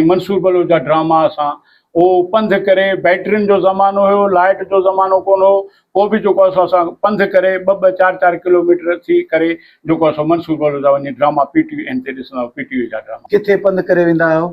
मंसूर बलोच जा ड्रामा असां उहो पंधु करे बैटरियुनि जो ज़मानो हुयो, लाइट जो ज़मानो कोन हो, पोइ बि जेको आहे असां पंधु करे 2-4 किलोमीटर थी करे जेको आहे मंसूर बलोच जा वञी ड्रामा PTV ते ॾिसंदा PTV जा ड्रामा। किथे पंधु करे वेंदा आहियो?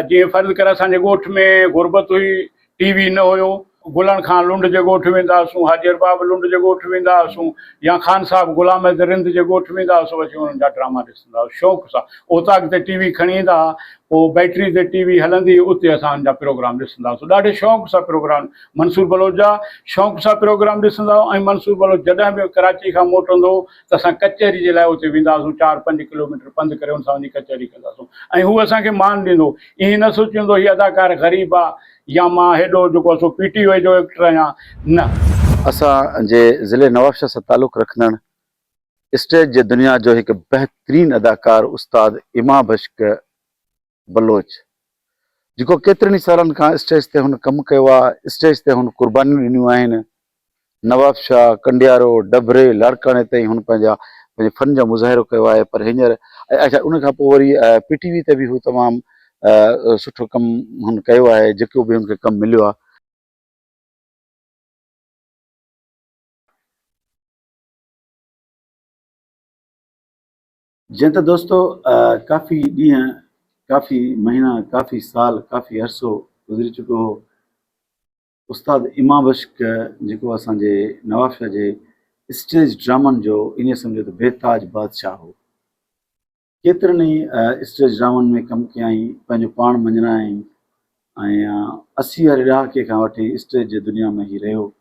जीअं फर्ज़ करे असांजे ॻोठ में गुरबत हुई, TV न हुयो, गुलनि खां लुंड जे ॻोठ वेंदा हुआसीं, हाजी अरबाब लुंड जे ॻोठ वेंदा हुआसीं, या ख़ान साहब गुलाम रिंद जे ॻोठ वेंदा हुआसीं, अची उन्हनि जा ड्रामा ॾिसंदा हुआ शौक़ु सां। उतां अॻिते TV खणी ईंदा, पोइ बैटरी ते TV हलंदी, उते असांजा प्रोग्राम ॾिसंदा हुआसीं। ॾाढे शौक़ु सां प्रोग्राम मंसूर बलोच जा शौक़ु सां प्रोग्राम ॾिसंदा हुआ। ऐं मंसूर बलोच जॾहिं बि कराची खां मोटंदो त असां कचहरी जे लाइ उते वेंदा हुआसीं, 4-5 किलोमीटर पंधु करे हुन सां वञी कचहरी कंदा हुआसीं। ऐं हू असांखे मान ॾींदो, ईअं न सोचींदो हीअ अदाकार ग़रीब आहे या मां हेॾो जेको आहे PTV जो एक्टर आहियां, न। असांजे ज़िले नवाबशाह सां तालुक़ु रखंदड़ स्टेज जे दुनिया जो हिकु बहितरीनु अदाकार उस्ताद इमाम बश्क बलोच, जेको केतिरनि सालनि खां स्टेज ते हुन कमु कयो आहे, स्टेज ते हुन क़ुर्बानियूं ॾिनियूं आहिनि। नवाबशाह, कंडियारो, डबरे, लाड़काने ताईं हुन पंहिंजे फन जो मुज़ाहिरो कयो आहे। पर हींअर अच्छा उन खां पोइ वरी PTV ते बि हू तमामु सुठो कमु हुन कयो आहे, जेको बि हुनखे कमु मिलियो आहे। जीअं त दोस्तो काफ़ी ॾींहं, काफ़ी महीना, काफ़ी साल, काफ़ी अरसो गुज़री चुको हो। उस्ताद इमाम बश्क जेको असांजे नवाबशाह जे स्टेज ड्रामनि जो ईअं सम्झो त बेताज बादशाह हो। केतिरनि ई स्टेज ड्रामनि में कमु कयईं, पंहिंजो पाण मञायईं, ऐं 80 वारे ॾहाके खां वठी स्टेज जे दुनिया में ई रहियो,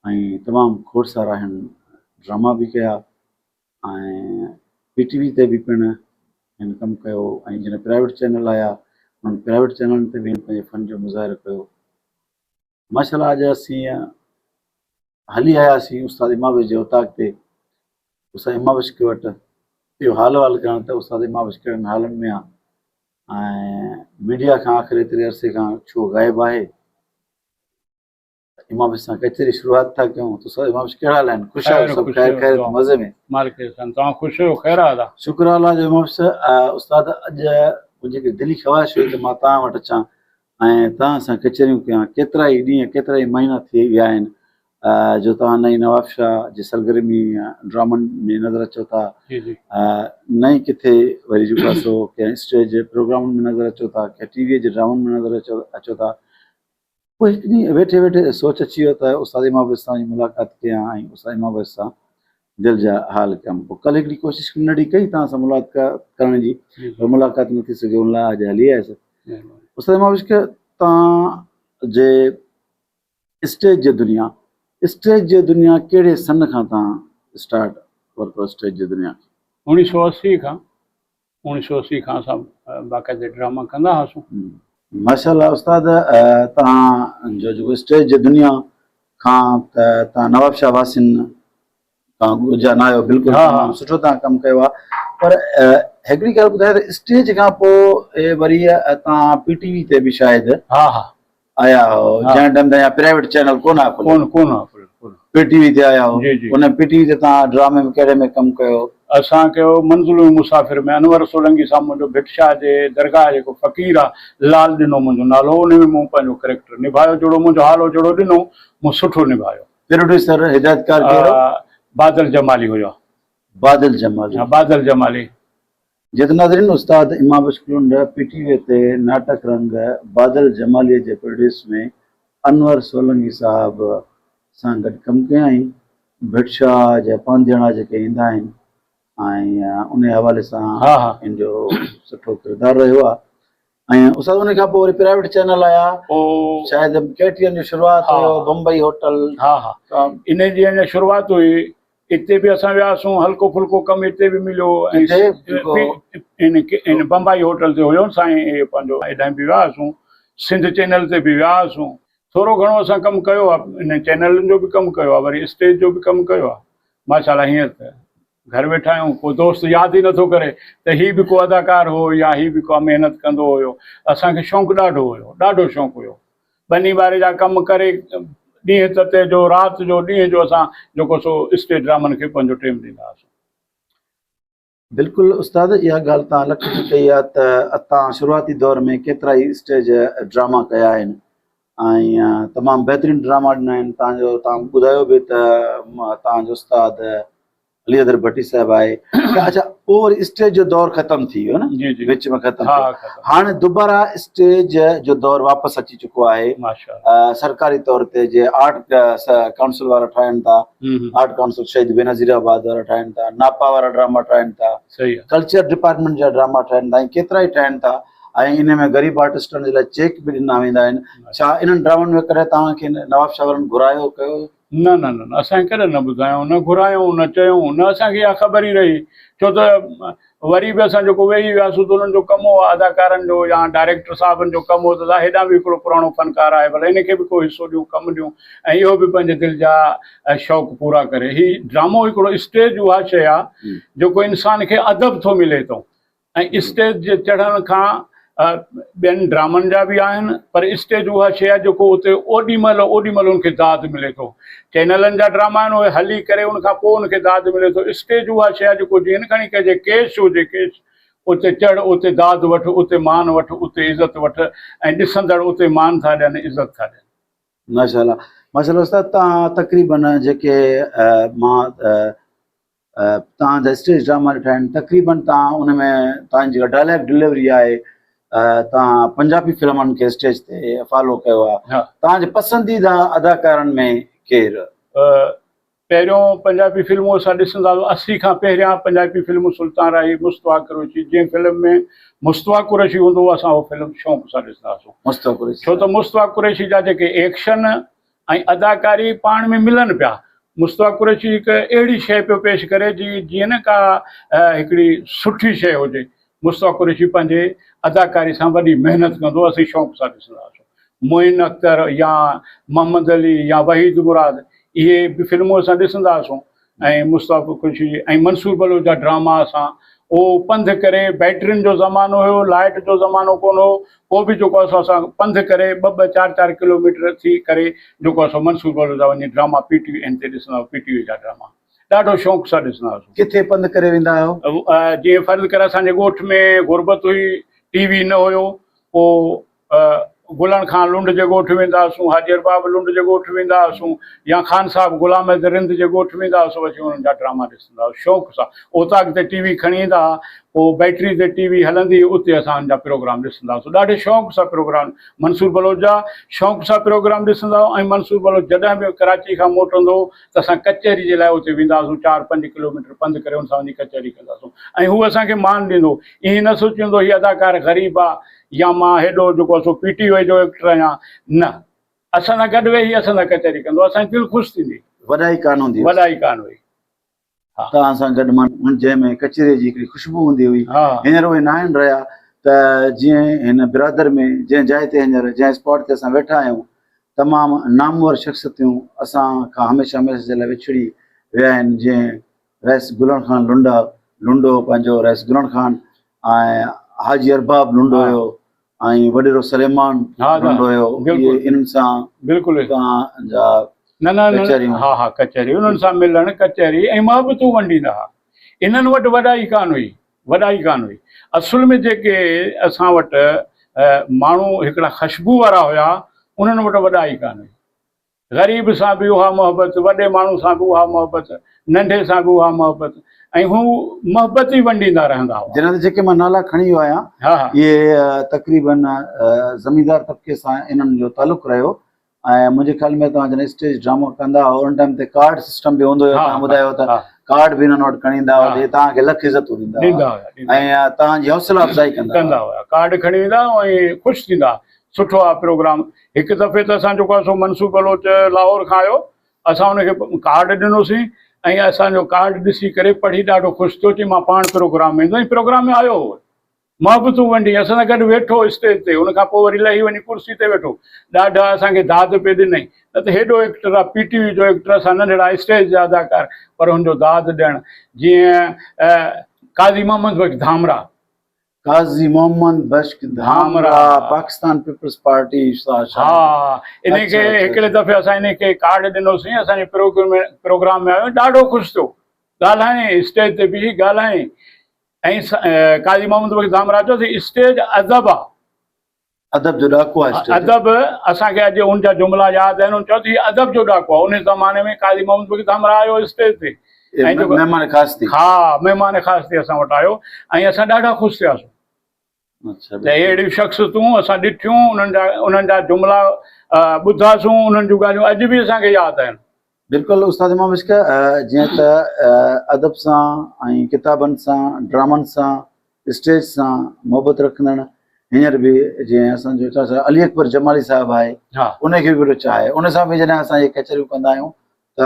ऐं तमामु खोड़ सारा हिन ड्रामा बि कया, ऐं PTV ते बि पिणु हिन कमु कयो। ऐं जॾहिं प्राइवेट चैनल आया, हुन प्राइवेट चैनलनि ते बि पंहिंजे फन जो मुज़ाहिरो कयो। माशाल्लाह अॼु असीं हली आयासीं उस्ताद इमाम बश्क जे उताक ते, उस्ताद इमाम बश्क वटि इहो हाल वाल करणु त उस्ताद इमाम बश्क कहिड़नि हालनि में आहे, ऐं मीडिया खां आख़िर एतिरे अरसे खां छो ग़ाइबु आहे। इमाम बश्क सां कचहरी शुरूआत था कयूं त उस्ताद इमाम बश्क कहिड़ा हाल आहिनि? ख़ुशि आहियो? सभु ख़ैर मज़े में? मालिक तव्हां ख़ुशि आहियो? ख़ैर आहे? शुक्र अल्लाह जो। इमाम बश्क उस्ताद अॼु मुंहिंजी दिली ख़्वाहिश हुई त मां तव्हां वटि अचां ऐं तव्हां सां कचहरियूं कयां। केतिरा ई ॾींहं, केतिरा ई महीना थी विया आहिनि जो तव्हां नई नवाबशाह जे सरगर्मी ड्रामनि में नज़र अचो था, नई किथे वरी जेको आहे सो कंहिं स्टेज प्रोग्रामनि में नज़र अचो था, कंहिं TV जे ड्रामनि में नज़र अचो था। पोइ हिकु ॾींहुं वेठे वेठे सोच अची वियो त उस्ताद इमाम बश्क सां मुलाक़ात कयां ऐं उस्ताद इमाम बश्क सां दिलि जा हाल कयां। पोइ कल्ह हिकिड़ी कोशिशि नंढी कई तव्हां सां मुलाक़ात करण जी, पर मुलाक़ात न थी सघे, उन लाइ अॼु हली आयसि। उस्ताद इमाम बश्क, तव्हां जे स्टेज जे दुनिया कहिड़े सन खां तव्हां स्टार्ट वरितो स्टेज जे दुनिया? 1980 खां असां बाक़ाइदे ड्रामा कंदा हुआसीं। माशाल्लाह उस्ताद, तव्हांजो जेको स्टेज जे दुनिया खां त तव्हां नवाबशाह वासियुनि खां गुज़ा न आहियो, बिल्कुलु सुठो तव्हां कमु कयो आहे। पर हिकिड़ी ॻाल्हि ॿुधायो त स्टेज खां पोइ वरी तव्हां PTV ते बि शायदि आया हो, जंहिं टाइम ते प्राइवेट चैनल कोन PTV ते आया हो। उन PTV ते तव्हां ड्रामे में कहिड़े में कमु कयो? असां कयो मंज़िल मुसाफ़िर में, अनवर सोलंकी साहब मुंहिंजो भिटशाह जे दरगाह जेको फ़क़ीर आहे, लाल ॾिनो मुंहिंजो नालो, उन में मूं पंहिंजो कैरेक्टर निभायो, जहिड़ो मुंहिंजो हालो जहिड़ो ॾिनो मूं सुठो निभायो। प्रोड्यूसर हिदायतकार कहिड़ो? बादल जमाली हुयो। बादल जमाली? हा, बादल जमाली। जितना नाज़रीन, उस्ताद इमाम बश्क PTV ते नाटक रंग बादल जमाली जे प्रोड्यूस में अनवर सोलंकी साहब सां गॾु कमु कयईं। भिटशाह जा पांधियाणा जेके ईंदा आहिनि, ऐं उन हवाले सां इन जो सुठो किरदारु रहियो आहे। ऐं उस्ताद उन खां पोइ वरी प्राइवेट चैनल आया, शायदि KTN जो शुरूआति हुयो, बम्बई होटल। इन जी अञा शुरूआति हुई। इते बि असां वियासीं, हल्को फुल्को कमु हिते बि मिलियो। इन बम्बई होटल ते हुयो साईं, पंहिंजो हेॾां बि वियासीं, सिंध चैनल ते बि वियासीं। थोरो घणो असां कमु कयो आहे, इन चैनलनि जो बि कमु कयो आहे, वरी स्टेज जो बि कमु कयो आहे। माशाल्लाह, हीअं त घर वेठा आहियूं, को दोस्त यादि ई नथो करे त हीउ बि को अदाकार हो या हीउ बि को महिनत कंदो हुयो। असांखे शौक़ु ॾाढो हुयो, ॾाढो शौक़ु हुयो। बनी बारे जा कमु करे ॾींहं तते जो, राति जो, ॾींहं जो असां जेको सो स्टेज ड्रामनि खे पंहिंजो टाइम ॾींदा हुआसीं। बिल्कुलु उस्ताद, इहा ॻाल्हि तव्हां लख जी कई आहे त तव्हां शुरूआती दौर में केतिरा ई स्टेज ड्रामा कया आहिनि ऐं तमामु बहितरीनु ड्रामा ॾिना आहिनि। तव्हां ॿुधायो बि त तव्हांजो उस्ताद अली अदर भट्टी साहिबु आहे। अच्छा, पोइ वरी स्टेज जो दौर ख़तमु थी वियो न, जी जी विच में ख़तमु हा थियो। ख़तमु हाणे दुबारा स्टेज जो दौर वापसि अची चुको आहे। माशाअल्लाह सरकारी तौर ते जे आर्ट काउंसिल वारा ठाहिनि था, आर्ट काउंसिल शहीद बेनज़ीराबाद वारा ठाहिनि था, नापा वारा ड्रामा ठाहिनि था, सही आहे कल्चर डिपार्टमेंट जा ड्रामा ठाहिनि था ऐं केतिरा ई ठाहिनि था ऐं इन में ग़रीब आर्टिस्टनि जे लाइ चेक बि ॾिना वेंदा आहिनि। छा इन्हनि ड्रामनि में कॾहिं तव्हांखे नवाब शाह वारनि घुरायो कयो? न न न न, असांखे कॾहिं न ॿुधायूं, न घुरायूं, न चयूं, न असांखे इहा ख़बर ई रही। छो त वरी बि असां जेको वेही वियासीं त उन्हनि जो कमु हो अदाकारनि जो या डायरेक्टर साहिबनि जो कमु हो त हेॾां बि हिकिड़ो पुराणो फ़नकार आहे, भले हिनखे बि को हिसो ॾियूं, कमु ॾियूं ऐं इहो बि पंहिंजे दिलि जा शौक़ु पूरा करे। हीउ ड्रामो हिकिड़ो स्टेज उहा शइ आहे जेको इंसान खे अदब थो मिले थो ऐं स्टेज जे चढ़ण खां ॿियनि ड्रामनि जा बि आहिनि, पर स्टेज उहा शइ आहे जेको उते ओॾीमहिल उनखे दाद मिले थो। चैनलनि जा ड्रामा आहिनि उहे हली करे उनखां पोइ उनखे दाद मिले थो। स्टेज उहा शइ आहे जेको जीअं न खणी कजे केस हुजे, केस उते चढ़, उते दाद वठि, उते मान वठि, उते इज़त वठि ऐं ॾिसंदड़ उते मान था ॾियनि, इज़त था ॾियनि। माशाल्लाह माशाल्लाह उस्ताद, तव्हां तक़रीबन जेके मां तव्हांजा स्टेज ड्रामा ॾिठा आहिनि, तक़रीबन तव्हां उन में तव्हांजी जेका डायलॉग डिलीवरी आहे, तव्हां पंजाबी फिल्मनि खे स्टेज ते फॉलो कयो आहे। तव्हांजे पसंदीदा अदाकारनि में केरु? पहिरियों पंजाबी फिल्मूं असां ॾिसंदा हुआ, 80 खां पहिरियां पंजाबी फिल्मूं सुल्तान राही, मुस्तफ़ा कुरैशी, जंहिं फिल्म में मुस्तफ़ा कुरैशी हूंदो हुओ असां उहो फिल्म शौक़ु सां ॾिसंदा हुआसीं। मुस्तफ़ा कुरैशी, छो त मुस्तफ़ा कुरैशी जा जेके एक्शन ऐं अदाकारी पाण में मिलनि पिया। मुस्तफ़ा कुरैशी हिकु अहिड़ी शइ पियो पेश करे जीअं न का हिकिड़ी सुठी शइ हुजे। मुस्तफ़ा कुरैशी पंहिंजे अदाकारी सां वॾी महिनत कंदो, असीं शौक़ु सां ॾिसंदा हुआसीं। मोइन अख्तर या मोहम्मद अली या वहीद मुराद, इहे बि फिल्मूं असां ॾिसंदा हुआसीं। ऐं मुस्तफ़ा कुरैशी ऐं मंसूर बलोच जा ड्रामा असां उहो पंधु करे, बैटरियुनि जो ज़मानो हुयो, लाइट जो ज़मानो कोन हो, पोइ बि जेको असां पंधु करे 2-2, 4-4 किलोमीटर थी करे जेको असां मंसूर बलोच जा वञी ड्रामा PTN ते ॾिसंदा हुआ। PTV जा ड्रामा ॾाढो शौक़ु सां ॾिसंदा हुआसीं। किथे पंधु करे वेंदा आहियो? जीअं फ़र्ज़ु करे असांजे ॻोठ में गुरबत हुई, TV न हुयो, पोइ गुलनि खां लुंड जे ॻोठ वेंदा हुआसीं, हाजी अरबाब लुंड जे ॻोठ वेंदा हुआसीं, या ख़ान साहब गुलाम रिंद जे ॻोठ वेंदा हुआसीं, अची उन्हनि जा ड्रामा ॾिसंदा हुआसीं शौक़ु सां। उतां अॻिते TV खणी ईंदा, पोइ बैटरी ते TV हलंदी, उते असांजा प्रोग्राम ॾिसंदा हुआसीं। ॾाढे शौक़ु सां प्रोग्राम मंसूर बलोच जा शौक़ु सां प्रोग्राम ॾिसंदा हुआ। ऐं मंसूर बलोच जॾहिं बि कराची खां मोटंदो त असां कचहरी जे लाइ उते वेंदा हुआसीं, 4-5 किलोमीटर पंधु करे हुन सां वञी कचहरी कंदा हुआसीं। ऐं हू असांखे मान ॾींदो, ईअं न सोचींदो हीअ अदाकार ग़रीब आहे या मां हेॾो जेको आहे PTV जो एक्टर आहियां, न, असां सां गॾु वेही असां सां कचहरी कंदो, असांजी दिलि ख़ुशि थींदी। वॾाई कान हूंदी? वॾाई कान हुई। तव्हां सां गॾु माण्हू जंहिंमें कचहरीअ जी हिकिड़ी ख़ुशबू हूंदी हुई, हींअर उहे न आहिनि रहिया। त जीअं हिन बिरादर में जंहिं जाइ ते हींअर जंहिं स्पॉट ते असां वेठा आहियूं, तमामु नामवर शख़्सियतूं असां खां हमेशह जे लाइ विछड़ी विया आहिनि। जीअं रईस गुलण खान लुंडो पंहिंजो रईस गुलण खान, ऐं हाजी अरबाब लुंडो हुयो, ऐं वॾेरो सलेमान लुंडो हुयो। इन्हनि सां बिल्कुलु तव्हांजा न हा कचहरी, उन्हनि सां मिलणु, कचहरी ऐं मोहबतूं वंडींदा हुआ। इन्हनि वटि वॾाई कान हुई। असुल में जेके असां वटि माण्हू हिकिड़ा ख़ुशबू वारा हुया, उन्हनि वटि वॾाई कान हुई। ग़रीब सां बि उहा मोहबत, वॾे माण्हू सां बि उहा मोहबत, नंढे सां बि उहा मोहबत, ऐं हू मोहबत ई वंडींदा रहंदा हुआ। जिन ते जेके मां नाला खणी वियो आहियां, इहे तक़रीबन ज़मींदार तबिके सां इन्हनि जो तालुक़ु रहियो। ऐं मुंहिंजे ख़्याल में तव्हां जॾहिं स्टेज ड्रामो कंदा हुआ, उन टाइम ते कार्ड सिस्टम बि हूंदो हुयो। तव्हां ॿुधायो त कार्ड बि हिननि वटि खणी ईंदा हुआ, तव्हांखे लख इज़तूं ॾींदा हुआ ऐं तव्हांजी हौसला अफ़ज़ाई कंदा हुआ। कार्ड खणी ईंदा ऐं ख़ुशि थींदा, सुठो आहे प्रोग्राम। हिकु दफ़े त असां जेको आहे सो मंसूर बलोच लाहौर खां आयो, असां हुनखे कार्ड ॾिनोसीं ऐं असांजो कार्ड ॾिसी करे पढ़ी ॾाढो ख़ुशि थियो, चई मां पाण प्रोग्राम में ईंदो। ऐं प्रोग्राम में आयो हो, मोहबतूं वंडी, असां सां गॾु वेठो स्टेज ते, उनखां पोइ वरी लही वञी कुर्सी ते वेठो, ॾाढा असांखे दाद पे ॾिनई। न त हेॾो एक्टर आहे, PTV जो एक्टर, असां नंढड़ा स्टेज जा अदाकार, पर हुनजो दाद ॾियणु। जीअं काज़ी मोहम्मद बख्श धामरा, पाकिस्तान पीपल्स पार्टी। हा, इनखे हिकिड़े दफ़े असां इनखे कार्ड ॾिनोसीं, असांजे प्रोग्राम में आयो, ॾाढो ख़ुशि थियो, ॻाल्हाए स्टेज ते बीही ॻाल्हाए। ऐं काज़ी मोहम्मद बख़्श धामराज चयोसि स्टेज अदब आहे, अदब जो ॾाको आहे स्टेज। अदब असांखे अॼु उनजा जुमिला यादि आहिनि। उन चयो हीउ अदब जो ॾाको आहे। उन ज़माने में काज़ी मोहम्मद बख़्श धामरा आयो स्टेज ते ऐं जेको महिमान ख़ासि थी। हा महिमान ख़ासि ते असां वटि आयो ऐं असां ॾाढा ख़ुशि थियासीं अच्छा, त अहिड़ियूं शख़्सियतूं असां ॾिठियूं, उन्हनि जा जुमिला ॿुधासीं, उन्हनि जूं ॻाल्हियूं अॼु बि असांखे यादि आहिनि। बिल्कुलु उस्ताद इमाम इश्क, जीअं त अदब सां ऐं किताबनि सां, ड्रामनि सां, स्टेज सां मुहबत रखंदड़ हींअर बि जीअं असांजो छा चइबो आहे अली अकबर जमाली साहिबु आहे, हा उनखे बि रुच आहे। उन सां बि जॾहिं असां इहे कचरियूं कंदा आहियूं त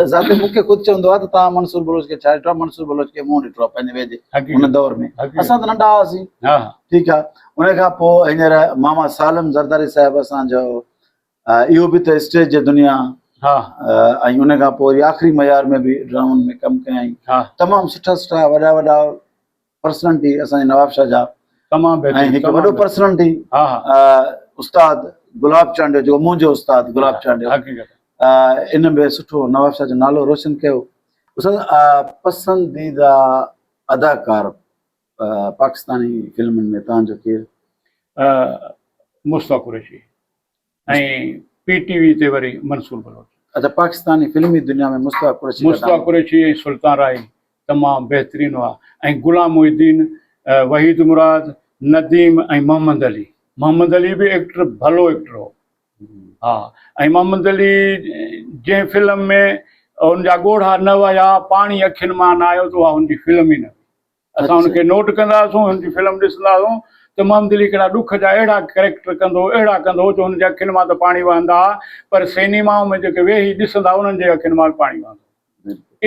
ज़ाते मूंखे ख़ुदि चवंदो आहे त तव्हां मंसूर बलोच खे छा ॾिठो आहे? मंसूर बलोच खे मूं ॾिठो आहे पंहिंजे वेझे हक़ीक़त, हुन दौर में। हक़ीक़त। असां त नंढा हुआसीं, हा ठीकु आहे। उन खां पोइ हींअर मामा सालम ज़रदारी साहिबु असांजो, इहो बि त स्टेज जे दुनिया, हा ऐं उन खां पोइ वरी आख़िरी मयार में बि ड्रामनि में कमु कयई। हा तमामु सुठा सुठा वॾा वॾा पर्सनैलिटी असांजे नवाब शाह जा। तमामु ऐं बहितरीनु, हिकु वॾो पर्सनैलिटी हा हा उस्ताद गुलाब चांडियो, जेको मुंहिंजो उस्ताद गुलाब चांडियो, हक़ीक़त। इन में सुठो नवाब शाह जो नालो रोशन कयो। उस्ताद पसंदीदा अदाकार पाकिस्तानी फिल्मुनि में तव्हांजो केरु? मुस्तफ़ा कुरैशी ऐं PTV ते वरी मंसूर बलोच। अच्छा, पाकिस्तानी फिल्मी दुनिया में मुस्तफ़ा कुरैशी। मुस्तफ़ा कुरैशी ऐं सुल्तान राय तमामु बहितरीनु हुआ ऐं गुलाम मुहिद्दीन, वहीद मुराद, नदीम ऐं मोहम्मद अली। मोहम्मद अली बि एक्टर, भलो एक्टर हो। हा ऐं मोहम्मद अली जंहिं फिल्म में हुनजा ॻोढ़ा न विया, पाणी अखियुनि मां न आयो, त उहा हुनजी फिल्म ई न हुई। असां हुनखे नोट कंदा हुआसीं, हुनजी फिल्म ॾिसंदा हुआसीं त मोहम्मद अली कहिड़ा ॾुख जा अहिड़ा कैरेक्टर कंदो, अहिड़ा कंदो जो हुनजे अखियुनि मां त पाणी वहंदा हुआ, पर सिनेमाऊं में जेके वेही ॾिसंदा उन्हनि जे अखियुनि मां पाणी वहंदो।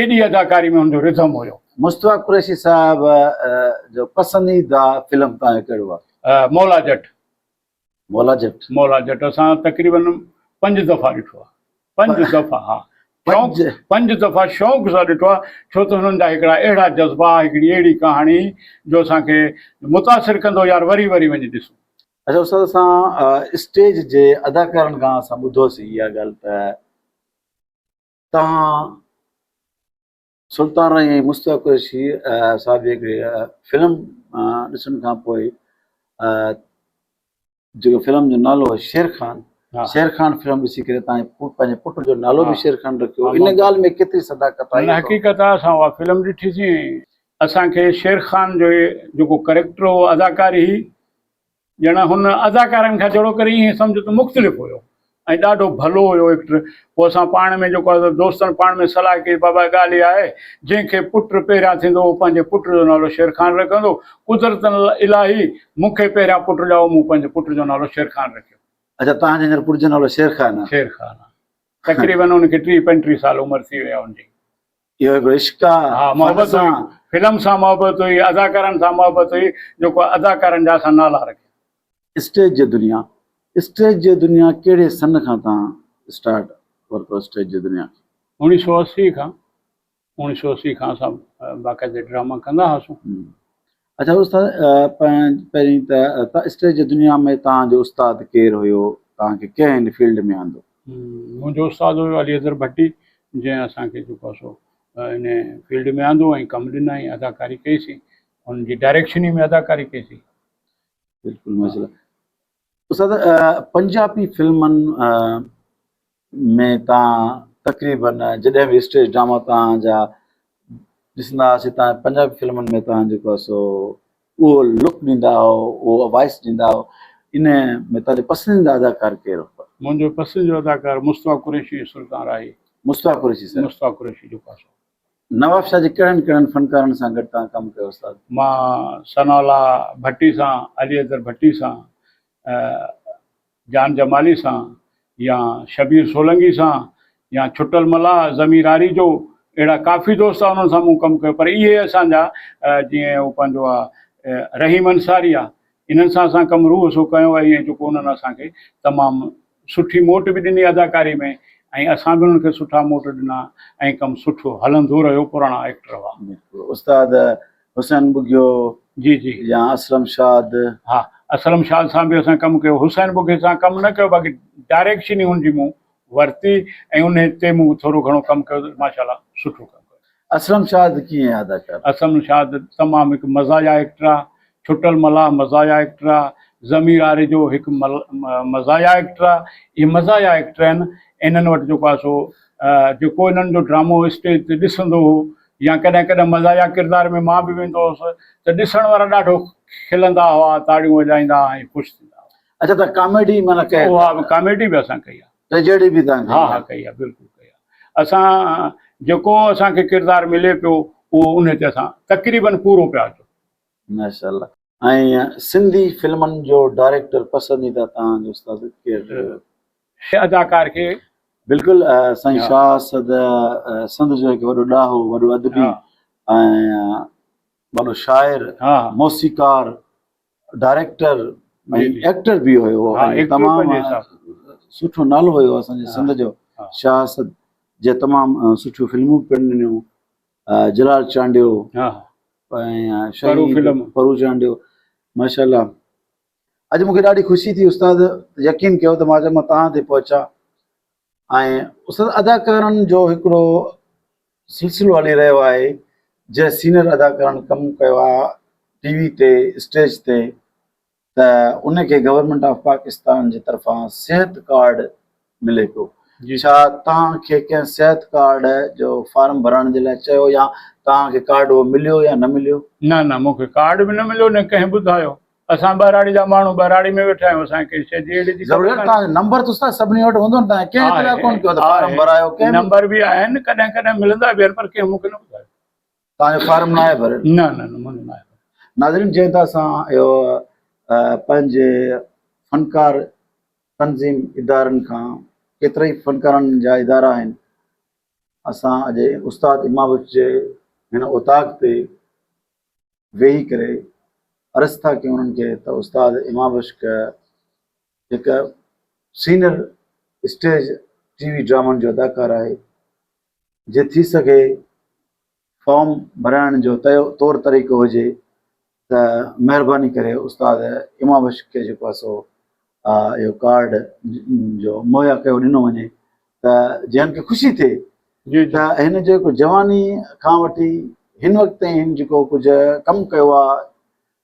एॾी अदाकारी में हुनजो रिदम हुयो। मुस्तफ़ा कुरैशी साहिब जो पसंदीदा फिल्म तव्हांजो कहिड़ो आहे? मौला जट। मौला जट। मौला जट असां तक़रीबन 5 दफ़ा ॾिठो आहे। 5 दफ़ा, हा। 5 दफ़ा शौक़ सां ॾिठो आहे, छो त हुननि जा हिकिड़ा अहिड़ा जज़्बा, हिकिड़ी अहिड़ी कहाणी जो असांखे मुतासिर कंदो, यार वरी वरी वञी ॾिसूं। अच्छा उस्ताद, असां स्टेज जे अदाकारनि खां असां ॿुधोसीं इहा ॻाल्हि त तव्हां सुल्तान राय ऐं मुस्तफ़ा कुरैशी साहिब जी हिकिड़ी फिल्म ॾिसण खां पोइ, जेको फिल्म जो नालो आहे शेर खान, शेर खान फिल्म ॾिसी करे तव्हां पंहिंजे पुट जो नालो बि शेर खान रखियो। इन ॻाल्हि में केतिरी सदाकत आहे? हक़ीक़त आहे, असां उहा फिल्म ॾिठीसीं। असांखे शेर खान जो जेको करेक्टर हो, अदाकारी, ॼण हुन अदाकारनि खां जहिड़ो करे ईअं सम्झो त मुख़्तलिफ़ हुयो ऐं ॾाढो भलो हुयो एक्टर। पोइ असां पाण में जेको आहे दोस्तनि पाण में सलाह कई, बाबा ॻाल्हि इहा आहे, जंहिंखे पुट पहिरियां थींदो उहो पंहिंजे पुट जो नालो शेर खान रखंदो। कुदरतन इलाही मूंखे पहिरियां पुट ॼाओ, मूं पंहिंजे पुट जो नालो शेर खान रखियो। अच्छा, तव्हांजे हींअर पुट जो नालो शेर खान आहे? शेर खान आहे। तक़रीबन हुनखे 30-35 साल उमिरि थी विया हुनजी। इहो हिकिड़ो इश्क आहे। हा, मोहबत हुई, फिल्म सां मोहबत हुई, अदाकारनि सां मोहबत हुई, जेको अदाकारनि जा असां नाला रखिया। स्टेज जे दुनिया, स्टेज जे दुनिया कहिड़े सन खां तव्हां स्टार्ट वरितो स्टेज जी दुनिया? 1980 खां। 1980 खां असां बाक़ाइदे ड्रामा कंदा हुआसीं। अच्छा उस्ताद, पहिरीं त स्टेज जी दुनिया में तव्हांजो उस्ताद केरु हुयो? तव्हांखे कंहिं हिन फील्ड में आंदो? मुंहिंजो उस्ताद हुयो अली अज़हर भट्टी, जंहिं असांखे जेको आहे सो इन फील्ड में आंदो ऐं कमु ॾिनई, अदाकारी कईसीं, हुनजी डायरेक्शन में अदाकारी कईसीं। बिल्कुलु माशाल्लाह। उस्ताद, पंजाबी फिल्मनि में तव्हां तक़रीबन जॾहिं बि स्टेज ड्रामा तव्हांजा ॾिसंदा हुआसीं, तव्हां पंजाबी फिल्मनि में तव्हां जेको आहे सो उहो लुक ॾींदा हुओ, उहो वॉइस ॾींदा हुओ। इन में तव्हांजो पसंदीदा अदाकार केरु हो? मुंहिंजो पसंदीदा अदाकार मुस्तफ़ा कुरैशी, सुल्तान राय। मुस्तफ़ा कुरैशी साहिब। मुस्तफ़ा कुरैशी जेको आहे सो। नवाब शाह जे कहिड़नि कहिड़नि फनकारनि सां गॾु तव्हां कमु कयो उस्ताद? मां सनाउल्ला भट्टी सां, अली अज़हर भट्टी सां, जान जमाली सां, या शबीर सोलंगी सां, या छुटल मला, ज़मीर आरी जो, अहिड़ा काफ़ी दोस्त आहे, उन्हनि सां मूं कमु कयो। पर इहे असांजा जीअं उहो पंहिंजो आहे रहीम अंसारी आहे, इन्हनि सां असां कमु रूह सो कयो आहे। ऐं जेको उन्हनि असांखे तमामु सुठी मोट बि ॾिनी अदाकारी में, ऐं असां बि उन्हनि खे सुठा मोट ॾिना ऐं कमु सुठो हलंदो रहियो। पुराणा एक्टर हुआ। उस्ताद हुसैन बुगियो, जी जी, या असलम शाद? हा, असलम शाद सां बि असां कमु कयो। हुसैन बुगे सां कमु न कयो, बाक़ी डायरेक्शन ई हुनजी मूं वरिती ऐं उन ते मूं थोरो घणो कमु कयो, माशाल्लाह सुठो कमु कयो। असलम शाद कीअं अदाकार? असम शाद तमामु हिकु मज़ाया एक्टर आहे, छुटल मला मज़ाया एक्टर आहे, ज़मीर आरे जो हिकु मज़ाया एक्टर आहे। इहे मज़ाया एक्टर आहिनि। इन्हनि वटि जेको आहे सो जेको इन्हनि जो ड्रामो स्टेज ते ॾिसंदो हो या कॾहिं कॾहिं मज़ाया किरदार में मां बि वेंदो हुउसि त ॾिसण वारा ॾाढो खिलंदा हुआ, ताड़ियूं वॼाईंदा ऐं ख़ुशि थींदा हुआ। अच्छा, त कॉमेडी माना कहिड़ी? उहा कॉमेडी बि असां कई आहे। ट्रेजेडी बि तव्हां कई हा आहे? हा कई आहे, बिल्कुलु कई आहे। असां जेको असांखे किरदारु मिले पियो उहो उन ते असां तक़रीबन पूरो पिया अचूं। माशाल्लाह। ऐं सिंधी फिल्मनि जो डायरेक्टर पसंदीदा तव्हांजो उस्ताद केरु? अदाकार खे बिल्कुलु साईं हा। शाह सद सिंध जो हिकु वॾो ॾाहो, वॾो अदबी ऐं वॾो शाइर, हा मौसीकार, डायरेक्टर ऐं जी, जी। एक्टर बि हुयो। हा, ऐं एक्टर तमामु पंहिंजे हिसाब सुठो नालो हुयो असांजे सिंध जो। हा। शाह सद जे तमामु सुठियूं फिल्मूं पिणु ॾिनियूं, जलाल चांडियो हा ऐं परू फिल्म। परू चांडियो। माशाल्लाह। अॼु मूंखे ॾाढी ख़ुशी थी उस्ताद, यकीन कयो त मां चयो मां तव्हां ते पहुचा। ऐं उस्ताद अदाकारनि जो हिकिड़ो सिलसिलो हली रहियो आहे, जंहिं सीनियर अदाकारनि कमु कयो आहे टीवी ते, स्टेज ते, त उनखे गवर्नमेंट ऑफ पाकिस्तान जे तरफ़ां सिहत कार्ड मिले पियो। जी। छा तव्हांखे कंहिं सिहत कार्ड जो फार्म भरण जे लाइ चयो या तव्हांखे कार्ड उहो मिलियो या न मिलियो? न न, मूंखे कार्ड बि न मिलियो, न कंहिं ॿुधायो। असां ॿराड़ी जा माण्हू ॿराड़ी में वेठा आहियूं, असांखे शइ जी अहिड़ी जी ज़रूरत तव्हांजो नंबर त उस्ताद सभिनी वटि हूंदो न, तव्हां कंहिं इतिला कोन कयो त फार्म भरायो? कंहिं नंबर बि आहिनि, कॾहिं कॾहिं मिलंदा बि आहिनि, पर कंहिं मूंखे न ॿुधायो। तव्हांजो फार्म न आहे भरियल? न न न, मुंहिंजो न आहे। नाज़रीन, जंहिं त असां इहो पंहिंजे फ़नकार तनज़ीम इदारनि खां, केतिरा ई फ़नकारनि जा इदारा आहिनि, असां अॼु उस्ताद इमाम बख्श जे हिन उताक ते वेही करे अर्ज़ु था कयूं उन्हनि खे त उस्ताद इमाम बख्श हिकु सीनियर स्टेज टीवी ड्रामनि जो अदाकार आहे। जे थी सघे फॉर्म भराइण जो तौर तरीक़ो हुजे त महिरबानी करे उस्ताद इमाम बख्श खे जेको आहे सो इहो कार्ड जो मुहैया कयो ॾिनो वञे, त जंहिं खे ख़ुशी थिए जी जी। त हिन जेको जवानी खां वठी हिन वक़्त ताईं जेको कुझु कमु कयो आहे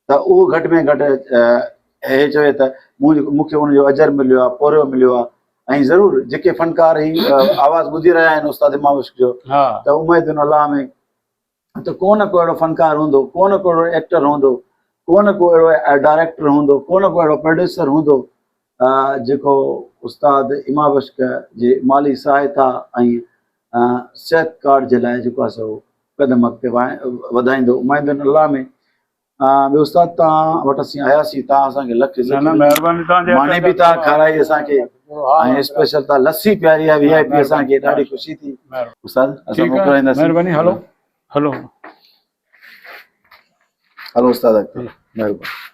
त उहो घटि में घटि हे चवे त मूंखे उनजो अजर मिलियो आहे, पोरियो मिलियो आहे। ऐं ज़रूरु जेके फ़नकार ही आवाज़ु ॿुधी रहिया आहिनि उस्ताद इमाम बख्श जो, हा त उमेद अल्लाह में त को न को अहिड़ो फ़नकार हूंदो, को न को अहिड़ो एक्टर हूंदो, को न को अहिड़ो डायरेक्टर हूंदो, को न को अहिड़ो प्रोड्यूसर हूंदो जेको उस्ताद इमाम बख्श जे माली सहायता ऐं सिहत कार्ड जे लाइ जेको आहे सो क़दम अॻिते वधाईंदो। उमेद अल्लाह में। ॿियो उस्ताद, तव्हां वटि असीं आयासीं, तव्हां असांखे लख न न, महिरबानी तव्हांजे। मानी बि तव्हां खाराई असांखे, ऐं स्पेशल तव्हां लस्सी पियारी आहे VIP, असांखे ॾाढी ख़ुशी थी। उस्ताद असां मोकिलाईंदासीं। महिरबानी। हलो हलो हलो उस्ताद, महिरबानी।